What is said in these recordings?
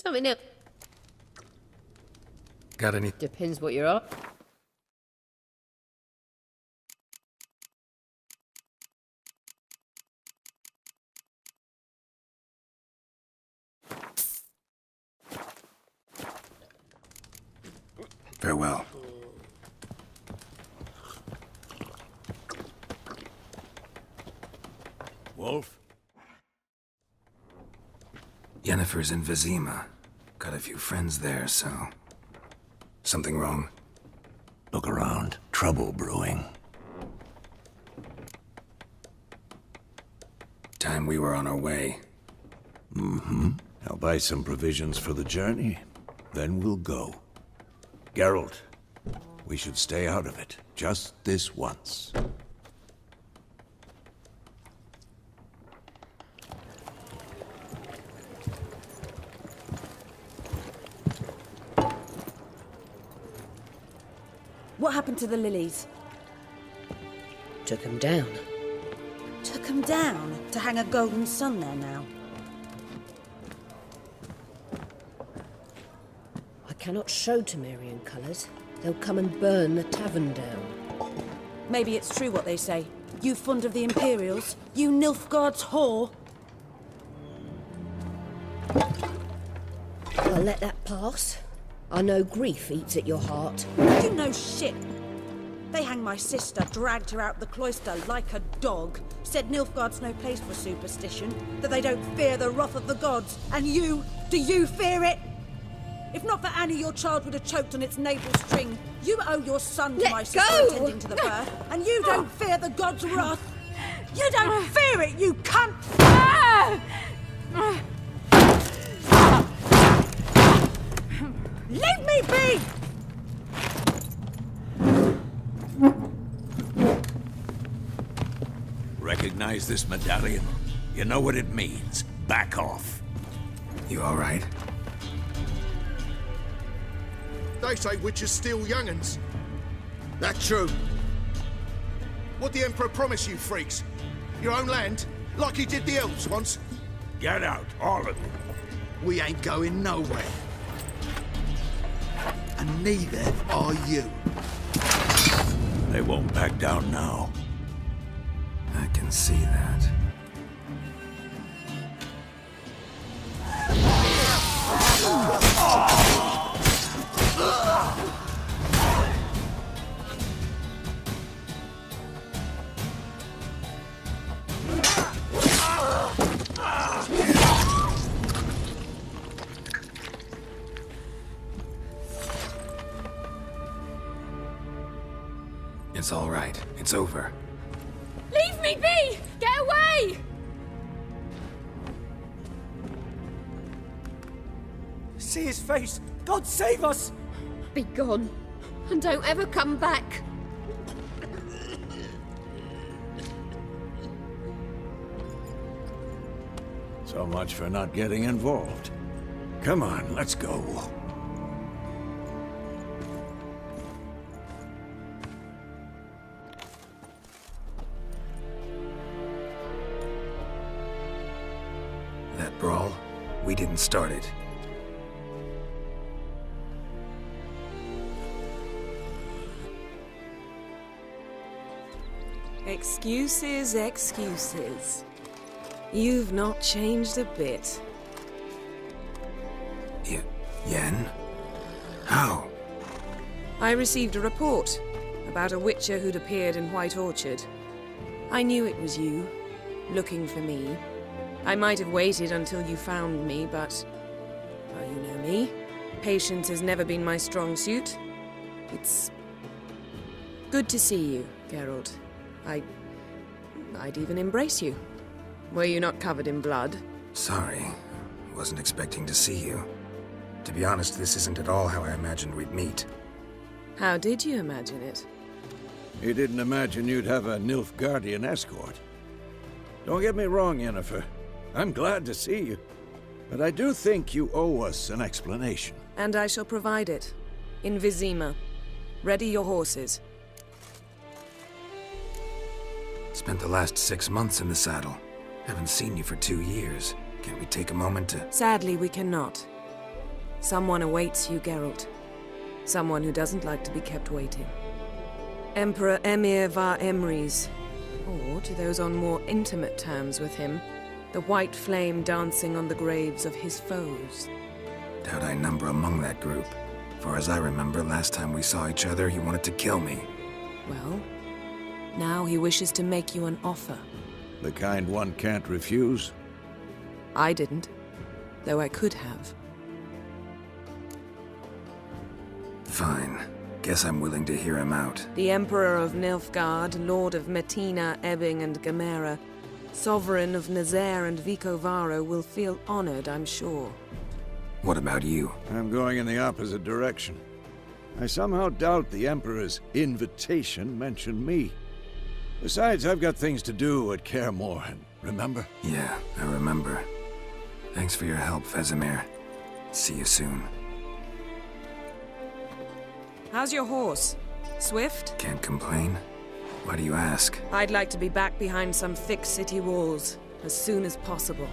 Something else. Got any? Depends what you're up. Farewell. Wolf? Yennefer's in Vizima. Got a few friends there, so... Something wrong? Look around. Trouble brewing. Time we were on our way. Mm-hmm. I'll buy some provisions for the journey. Then we'll go. Geralt, we should stay out of it. Just this once. What happened to the lilies? Took them down. Took them down to hang a golden sun there now. I cannot show Temerian colours. They'll come and burn the tavern down. Maybe it's true what they say. You fond of the Imperials? You Nilfgaard's whore? I'll let that pass. I know grief eats at your heart. You know shit. They hanged my sister, dragged her out the cloister like a dog. Said Nilfgaard's no place for superstition, that they don't fear the wrath of the gods. And you, do you fear it? If not for Annie, your child would have choked on its navel string. You owe your son to my sister attending to the birth, and you don't fear the gods' wrath. You don't fear it, you cunt! Leave me be! Recognize this medallion? You know what it means. Back off. You all right? They say witches steal young'uns. That true? What the Emperor promise you, freaks? Your own land? Like he did the elves once? Get out, all of you. We ain't going nowhere. And neither are you. They won't back down now. I can see that. It's all right. It's over. Leave me be! Get away! See his face! God save us! Be gone, and don't ever come back. So much for not getting involved. Come on, let's go. That brawl, we didn't start it. Excuses, excuses. You've not changed a bit. Yen? How? I received a report about a witcher who'd appeared in White Orchard. I knew it was you, looking for me. I might have waited until you found me, but... well, you know me. Patience has never been my strong suit. It's... good to see you, Geralt. I'd even embrace you. Were you not covered in blood? Sorry. Wasn't expecting to see you. To be honest, this isn't at all how I imagined we'd meet. How did you imagine it? You didn't imagine you'd have a Nilfgaardian escort. Don't get me wrong, Yennefer. I'm glad to see you. But I do think you owe us an explanation. And I shall provide it. In Vizima. Ready your horses. Spent the last 6 months in the saddle. Haven't seen you for 2 years. Can we take a moment to... Sadly, we cannot. Someone awaits you, Geralt. Someone who doesn't like to be kept waiting. Emperor Emir var Emrys, or to those on more intimate terms with him, the white flame dancing on the graves of his foes. Doubt I number among that group. For as I remember, last time we saw each other, he wanted to kill me. Well, now he wishes to make you an offer. The kind one can't refuse? I didn't, though I could have. Fine. Guess I'm willing to hear him out. The Emperor of Nilfgaard, Lord of Metina, Ebbing and Gamera, Sovereign of Nazaire and Vicovaro will feel honored, I'm sure. What about you? I'm going in the opposite direction. I somehow doubt the Emperor's invitation mentioned me. Besides, I've got things to do at Kaer Morhen, remember? Yeah, I remember. Thanks for your help, Vesemir. See you soon. How's your horse? Swift? Can't complain. Why do you ask? I'd like to be back behind some thick city walls as soon as possible.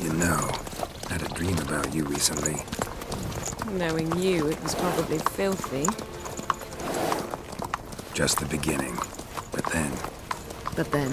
You know, I had a dream about you recently. Knowing you, it was probably filthy. Just the beginning. But then... But then...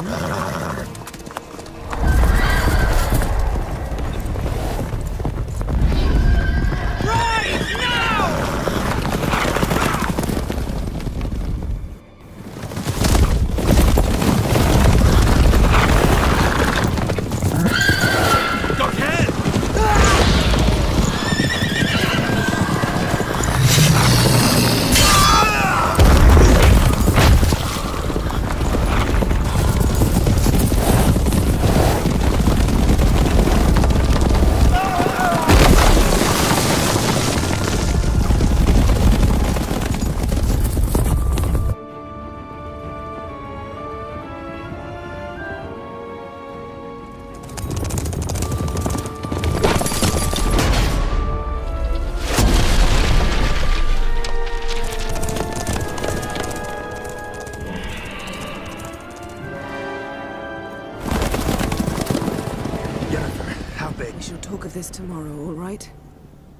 We shall talk of this tomorrow, all right?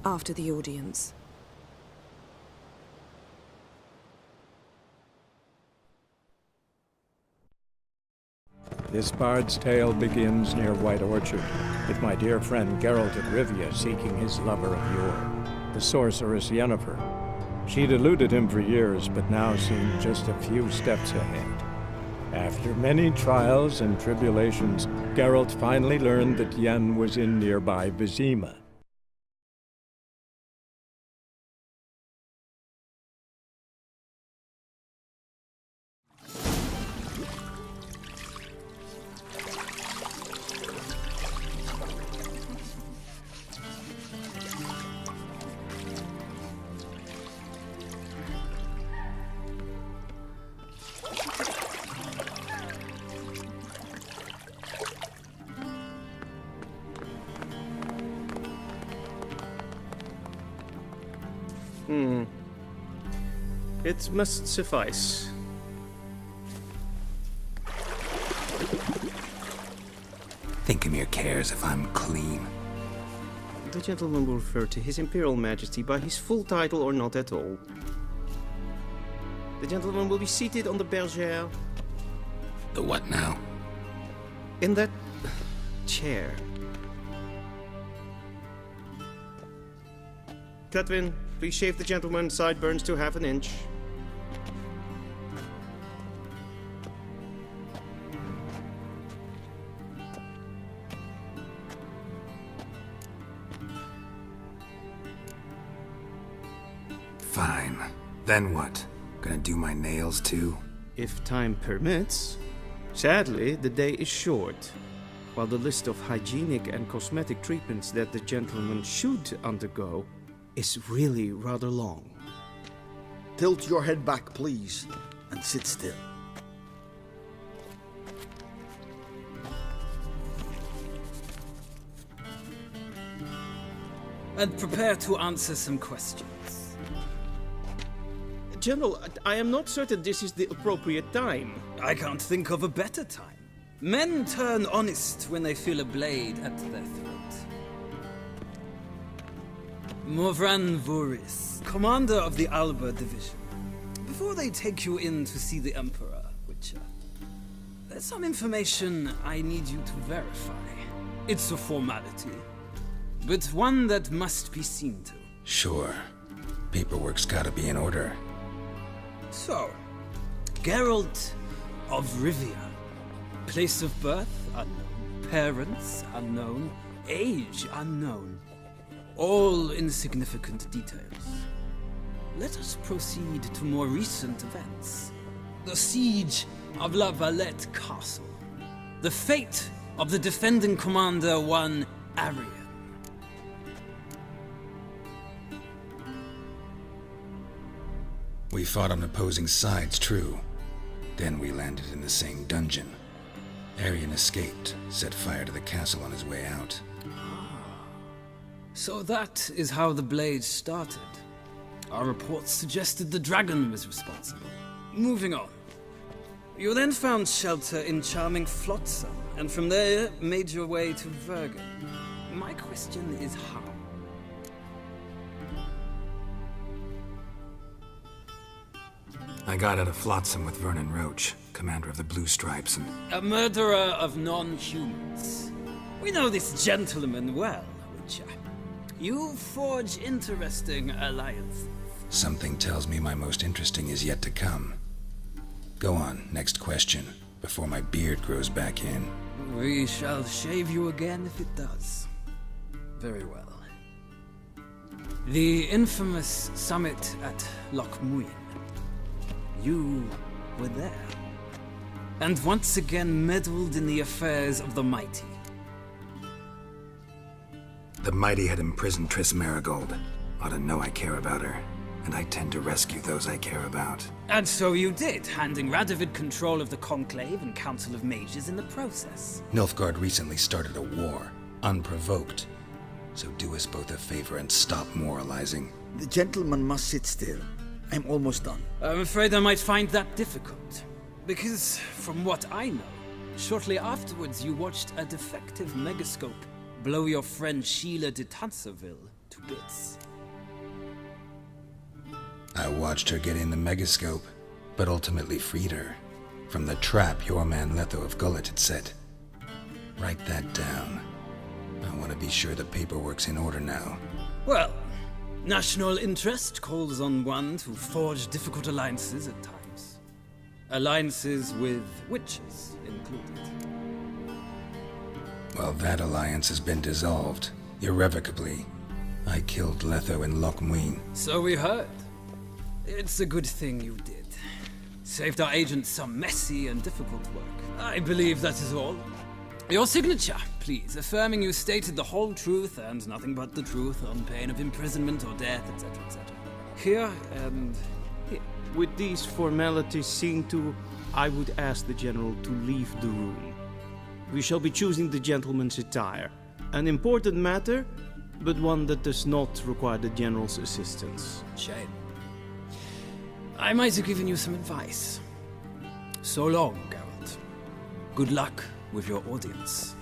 After the audience. This bard's tale begins near White Orchard, with my dear friend Geralt of Rivia seeking his lover of yore, the sorceress Yennefer. She'd eluded him for years, but now seemed just a few steps ahead. After many trials and tribulations, Geralt finally learned that Yen was in nearby Vizima. It must suffice. Thinkemir cares if I'm clean. The gentleman will refer to His Imperial Majesty by his full title or not at all. The gentleman will be seated on the bergère. The what now? In that chair. Cletwin, please shave the gentleman's sideburns to half an inch. Fine. Then what? Gonna do my nails too? If time permits. Sadly, the day is short, while the list of hygienic and cosmetic treatments that the gentleman should undergo is really rather long. Tilt your head back, please, and sit still. And prepare to answer some questions. General, I am not certain this is the appropriate time. I can't think of a better time. Men turn honest when they feel a blade at their throat. Morvran Voris, commander of the Alba Division. Before they take you in to see the Emperor, Witcher, there's some information I need you to verify. It's a formality, but one that must be seen to. Sure. Paperwork's gotta be in order. So, Geralt of Rivia. Place of birth, unknown. Parents, unknown. Age, unknown. All insignificant details. Let us proceed to more recent events. The siege of La Valette Castle. The fate of the defending commander, one Arian. We fought on opposing sides, true. Then we landed in the same dungeon. Arian escaped, set fire to the castle on his way out. So that is how the blade started. Our reports suggested the dragon was responsible. Moving on. You then found shelter in charming Flotsam, and from there made your way to Vergen. My question is how? I got out of Flotsam with Vernon Roach, commander of the Blue Stripes, and... A murderer of non-humans. We know this gentleman well, Witcher. You forge interesting alliances. Something tells me my most interesting is yet to come. Go on, next question, before my beard grows back in. We shall shave you again if it does. Very well. The infamous summit at Loch Muin. You were there. And once again meddled in the affairs of the mighty. The mighty had imprisoned Triss Marigold. Ought to know I care about her. And I tend to rescue those I care about. And so you did, handing Radovid control of the Conclave and Council of Mages in the process. Nilfgaard recently started a war, unprovoked. So do us both a favor and stop moralizing. The gentleman must sit still. I'm almost done. I'm afraid I might find that difficult. Because, from what I know, shortly afterwards you watched a defective megascope blow your friend Sheila de Tanserville to bits. I watched her get in the megascope, but ultimately freed her from the trap your man Letho of Gullet had set. Write that down. I want to be sure the paperwork's in order now. Well, national interest calls on one to forge difficult alliances at times. Alliances with witches included. Well, that alliance has been dissolved, irrevocably. I killed Letho in Loch Muin. So we heard. It's a good thing you did. Saved our agents some messy and difficult work. I believe that is all. Your signature, please, affirming you stated the whole truth and nothing but the truth on pain of imprisonment or death, etc., etc. Here and here. With these formalities seen to, I would ask the General to leave the room. We shall be choosing the gentleman's attire. An important matter, but one that does not require the General's assistance. Shame. I might have given you some advice. So long, Geralt. Good luck with your audience.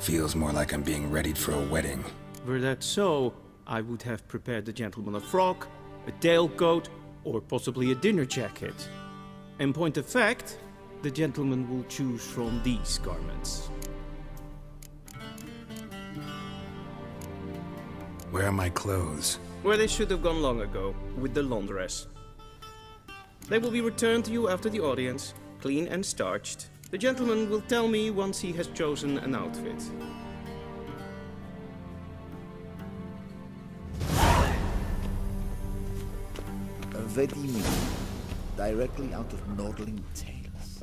Feels more like I'm being readied for a wedding. Were that so, I would have prepared the gentleman a frock, a tailcoat, or possibly a dinner jacket. In point of fact, the gentleman will choose from these garments. Where are my clothes? Where they should have gone long ago, with the laundress. They will be returned to you after the audience, clean and starched. The gentleman will tell me once he has chosen an outfit. Vizima, directly out of Nordling Tales.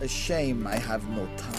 A shame I have no time.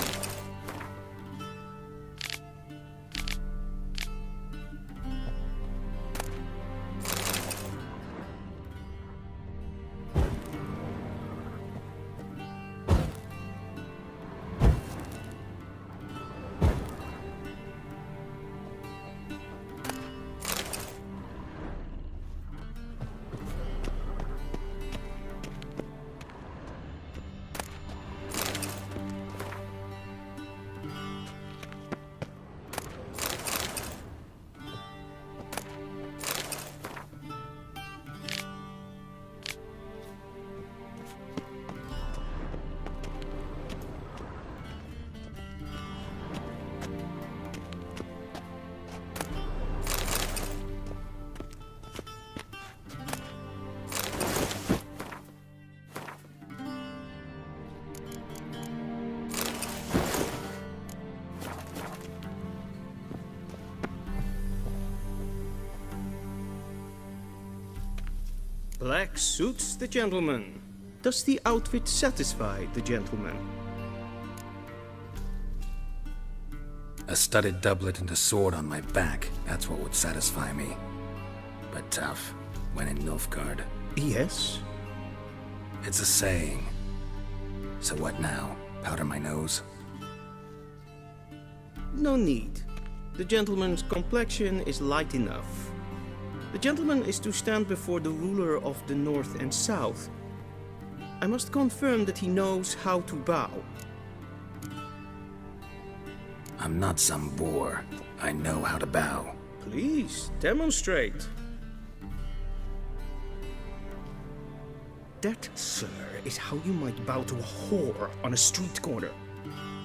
Black suits the gentleman. Does the outfit satisfy the gentleman? A studded doublet and a sword on my back, that's what would satisfy me. But tough, when in Nilfgaard. Yes? It's a saying. So what now? Powder my nose? No need. The gentleman's complexion is light enough. The gentleman is to stand before the ruler of the North and South. I must confirm that he knows how to bow. I'm not some boor. I know how to bow. Please, demonstrate. That, sir, is how you might bow to a whore on a street corner,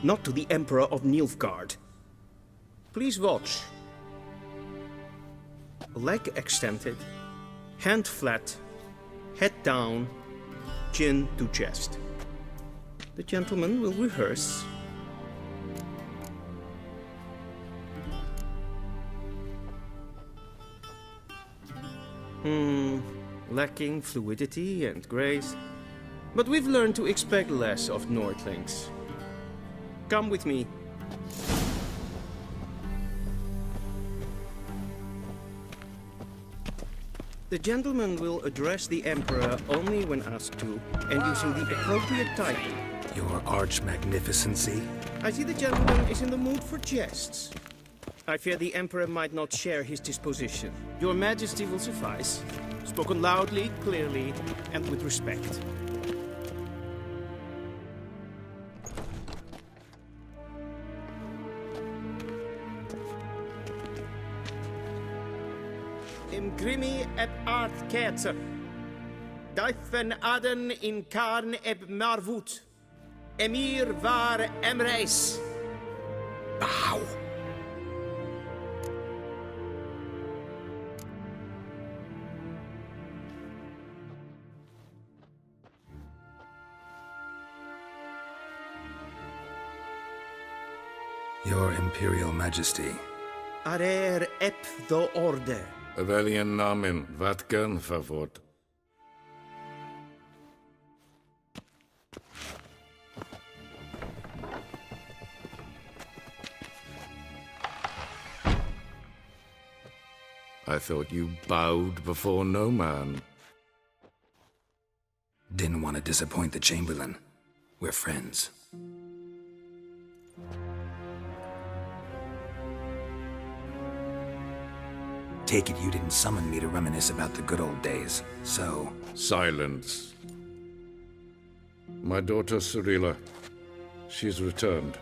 not to the Emperor of Nilfgaard. Please watch. Leg extended, hand flat, head down, chin to chest. The gentleman will rehearse. Lacking fluidity and grace. But we've learned to expect less of Nordlings. Come with me. The gentleman will address the Emperor only when asked to, and using the appropriate title. Your arch-magnificency? I see the gentleman is in the mood for jests. I fear the Emperor might not share his disposition. Your Majesty will suffice. Spoken loudly, clearly, and with respect. Imgrimi eb art ketzer. Daifen aden in karn eb marvut. Emir var emreis. Bow. Your Imperial Majesty. Arer ep do orde. Welchen Namen? Wat gern verwort? I thought you bowed before no man. Didn't want to disappoint the Chamberlain. We're friends. Take it you didn't summon me to reminisce about the good old days, so... Silence. My daughter Cyrilla, she's returned.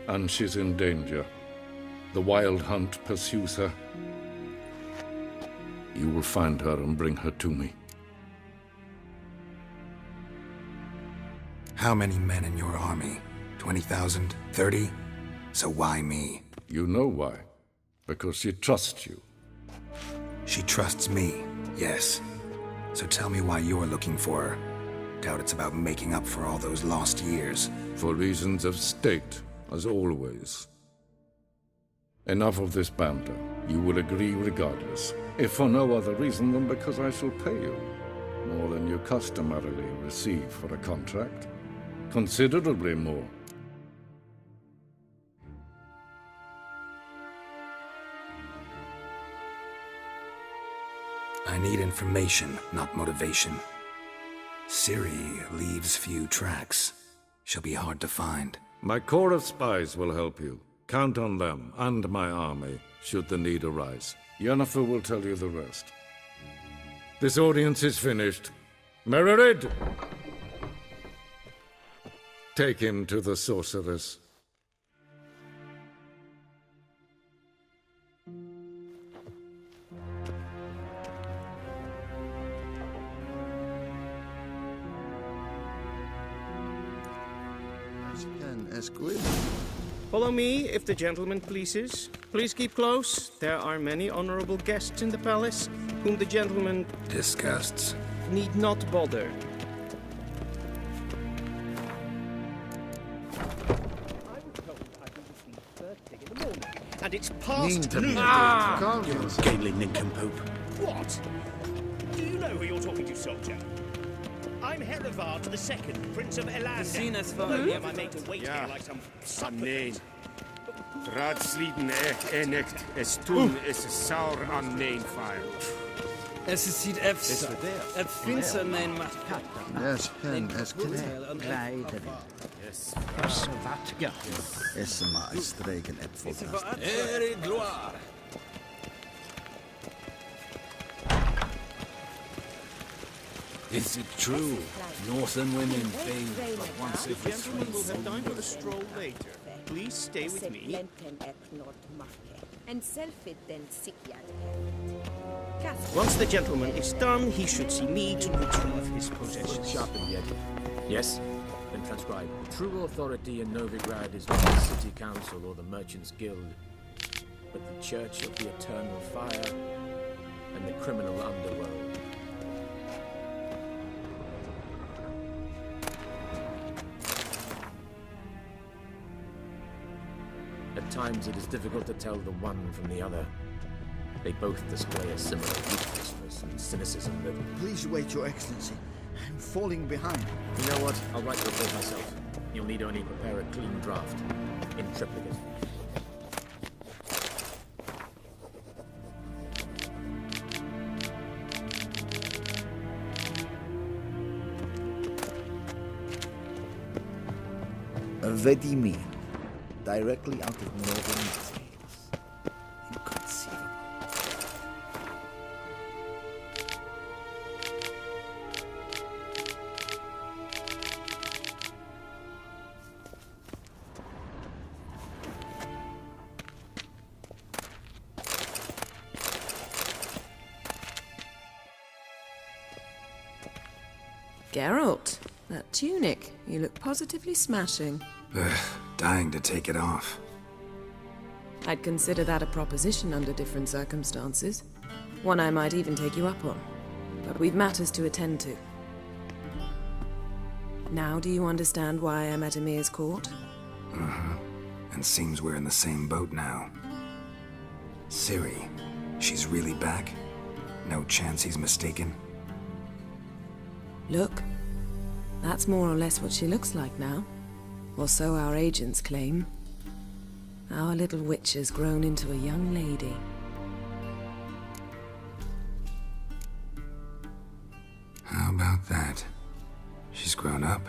And she's in danger. The Wild Hunt pursues her. You will find her and bring her to me. How many men in your army? 20,000? 30? So why me? You know why. Because she trusts you. She trusts me, yes. So tell me why you're looking for her. Doubt it's about making up for all those lost years. For reasons of state, as always. Enough of this banter. You will agree regardless. If for no other reason than because I shall pay you. More than you customarily receive for a contract. Considerably more. I need information, not motivation. Ciri leaves few tracks. She'll be hard to find. My corps of spies will help you. Count on them, and my army, should the need arise. Yennefer will tell you the rest. This audience is finished. Mererid! Take him to the sorceress. Follow me, if the gentleman pleases. Please keep close. There are many honorable guests in the palace, whom the gentleman... disgusts. ...need not bother. And it's past noon. You scaly nincompoop. What? Do you know who you're talking to, soldier? I'm Herivard II, Prince of Elan. Am I made to wait here like some supplicant? Raadsliden echt es tun is a sour on main fire. Es ziet het finster mijn macht. Yes, pen es kleider. Yes. Vatga. Es ma streken epfel. Ere gloire. Is it true? Northern women bathe but once every 3 Gentlemen will have time for a stroll later. Please stay with me. Once the gentleman is done, he should see me to retrieve his possessions. Sharpen the edge. Yes? Then transcribe. True authority in Novigrad is not the city council or the merchants' guild, but the church of the eternal fire and the criminal underworld. At times it is difficult to tell the one from the other. They both display a similar ruthlessness and cynicism that... Please wait, Your Excellency. I'm falling behind. You know what? I'll write the report myself. You'll need only prepare a clean draft. In triplicate. Vizima. Directly out of northern tales. Inconceivable. Geralt, that tunic. You look positively smashing. Dying to take it off. I'd consider that a proposition under different circumstances. One I might even take you up on. But we've matters to attend to. Now do you understand why I'm at Emir's court? And seems we're in the same boat now. Ciri, she's really back? No chance he's mistaken? Look, that's more or less what she looks like now. Or so our agents claim. Our little witch has grown into a young lady. How about that? She's grown up?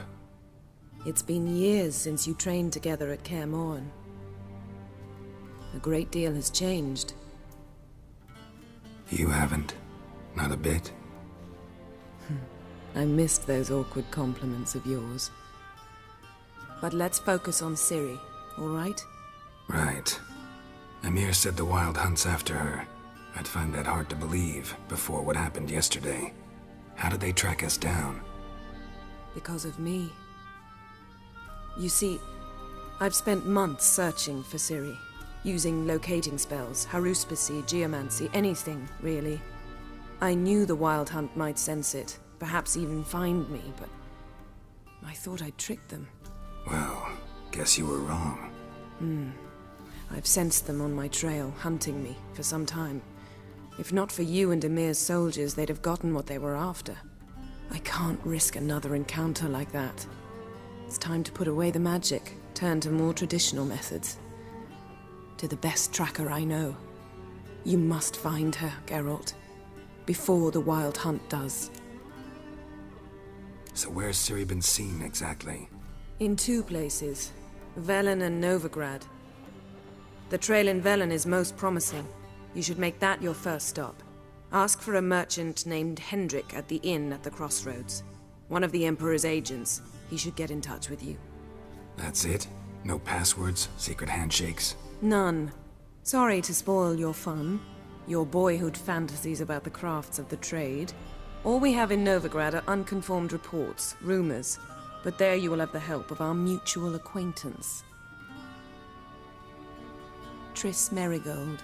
It's been years since you trained together at Kaer Morhen. A great deal has changed. You haven't? Not a bit? I missed those awkward compliments of yours. But let's focus on Ciri, all right? Right. Emir said the Wild Hunt's after her. I'd find that hard to believe before what happened yesterday. How did they track us down? Because of me. You see, I've spent months searching for Ciri, using locating spells, haruspicy, geomancy, anything, really. I knew the Wild Hunt might sense it, perhaps even find me, but I thought I'd tricked them. Well, guess you were wrong. I've sensed them on my trail, hunting me, for some time. If not for you and Emir's soldiers, they'd have gotten what they were after. I can't risk another encounter like that. It's time to put away the magic, turn to more traditional methods. To the best tracker I know. You must find her, Geralt. Before the Wild Hunt does. So where's Ciri been seen, exactly? In 2 places. Velen and Novigrad. The trail in Velen is most promising. You should make that your first stop. Ask for a merchant named Hendrik at the inn at the crossroads. One of the Emperor's agents. He should get in touch with you. That's it? No passwords, secret handshakes? None. Sorry to spoil your fun. Your boyhood fantasies about the crafts of the trade. All we have in Novigrad are unconfirmed reports, rumors. But there you will have the help of our mutual acquaintance. Triss Merigold.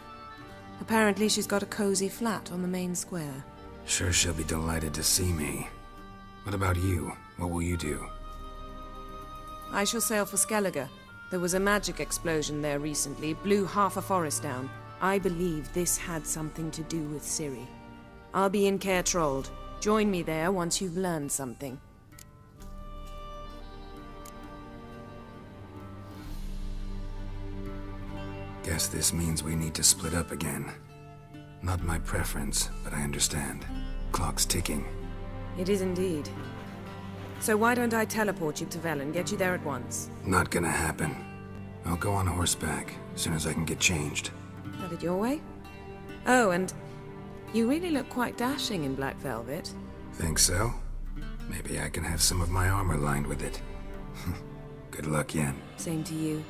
Apparently she's got a cozy flat on the main square. Sure she'll be delighted to see me. What about you? What will you do? I shall sail for Skellige. There was a magic explosion there recently, blew half a forest down. I believe this had something to do with Ciri. I'll be in Caer Trold. Join me there once you've learned something. Guess this means we need to split up again. Not my preference, but I understand. Clock's ticking. It is indeed. So why don't I teleport you to Velen, get you there at once? Not gonna happen. I'll go on horseback, as soon as I can get changed. Have it your way? Oh, and you really look quite dashing in black velvet. Think so? Maybe I can have some of my armor lined with it. Good luck, Yen. Same to you.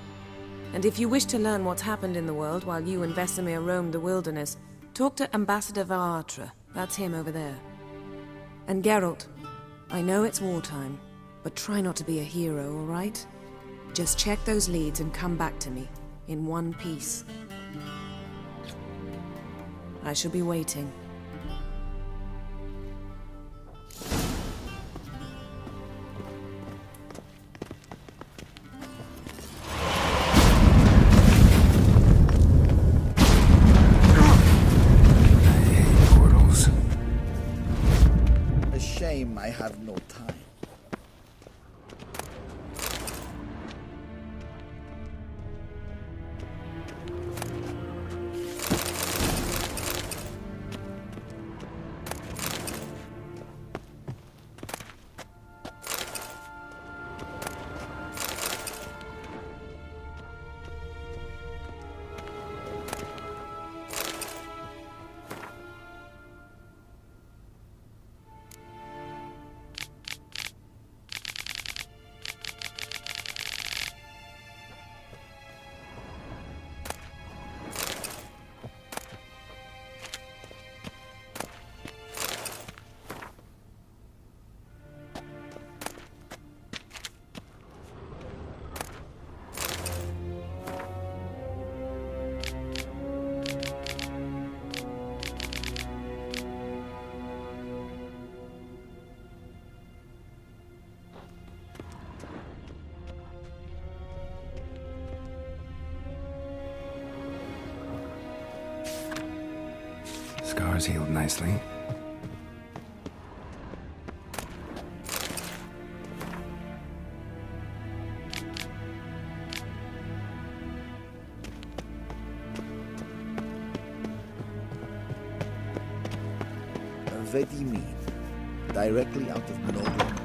And if you wish to learn what's happened in the world while you and Vesemir roamed the wilderness, talk to Ambassador Varatra. That's him over there. And Geralt, I know it's wartime, but try not to be a hero, all right? Just check those leads and come back to me, in one piece. I shall be waiting. I have no time. Scars healed nicely. Vizima, directly out of Northern.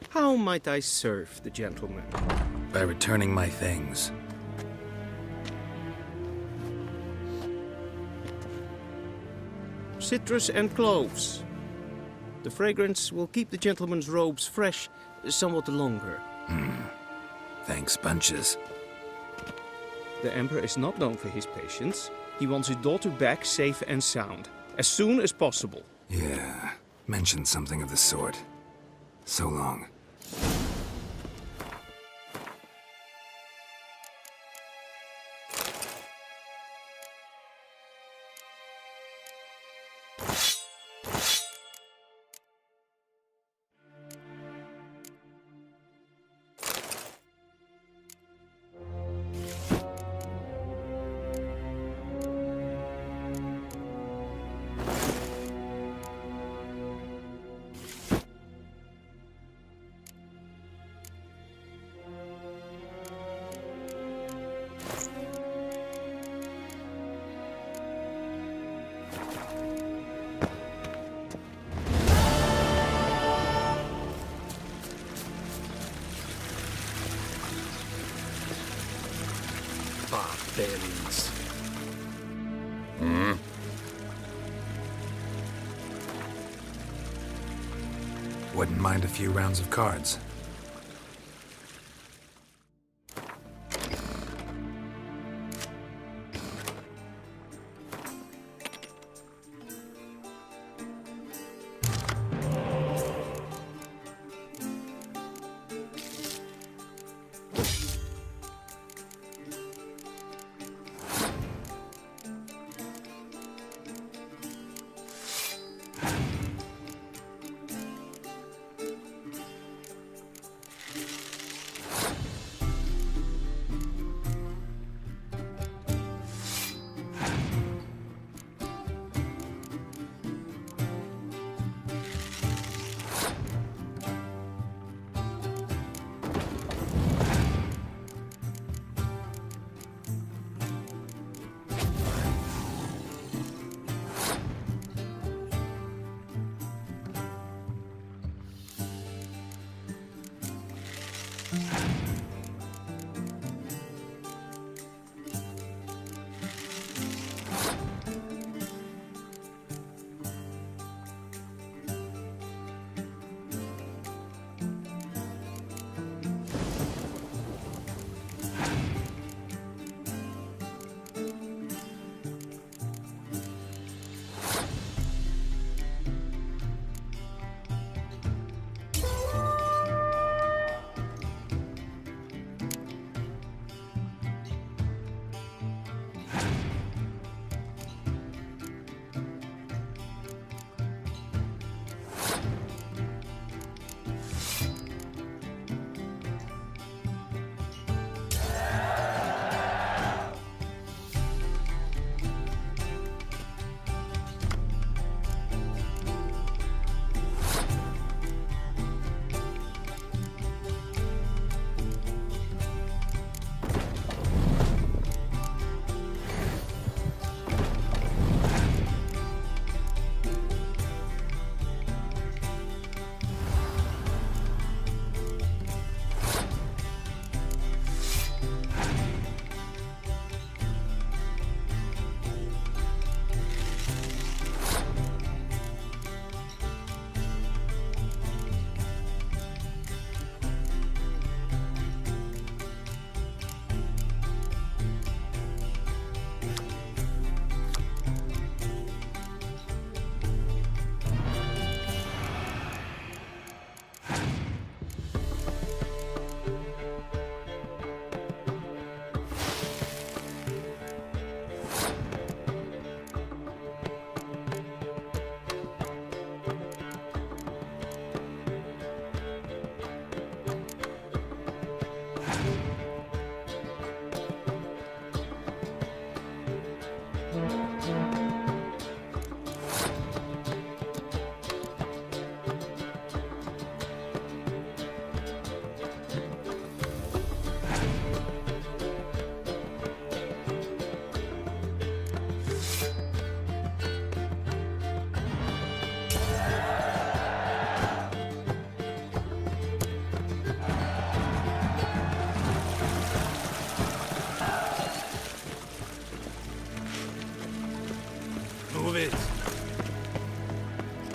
How might I serve the gentleman? By returning my things. Citrus and cloves. The fragrance will keep the gentleman's robes fresh somewhat longer. Thanks, bunches. The Emperor is not known for his patience. He wants his daughter back safe and sound, as soon as possible. Yeah, mentioned something of the sort. So long. barbarians. Hmm? Wouldn't mind a few rounds of cards.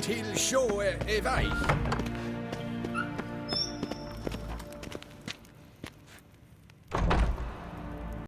Till sjå är väg.